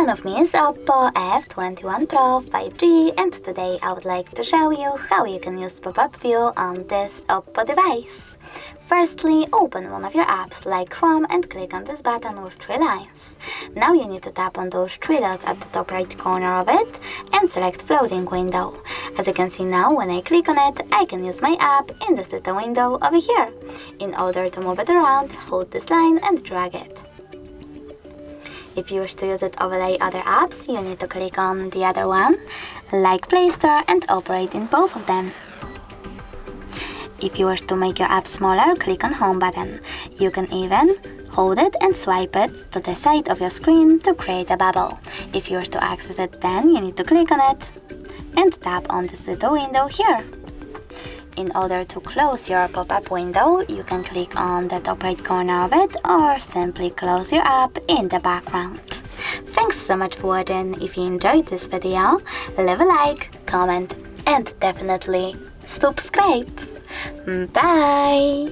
front of me is OPPO F21 Pro 5G, and today I would like to show you how you can use pop-up view on this OPPO device. Firstly, open one of your apps like Chrome and click on this button with 3 lines. Now you need to tap on those 3 dots at the top right corner of it and select floating window. As you can see now, when I click on it, I can use my app in this little window over here. In order to move it around, hold this line and drag it. If you wish to use it overlay other apps, you need to click on the other one, like Play Store, and operate in both of them. If you wish to make your app smaller, click on Home button. You can even hold it and swipe it to the side of your screen to create a bubble. If you wish to access it, then you need to click on it and tap on this little window here. In order to close your pop-up window, you can click on the top right corner of it or simply close your app in the background. Thanks so much for watching. If you enjoyed this video, leave a like, comment, and definitely subscribe. Bye!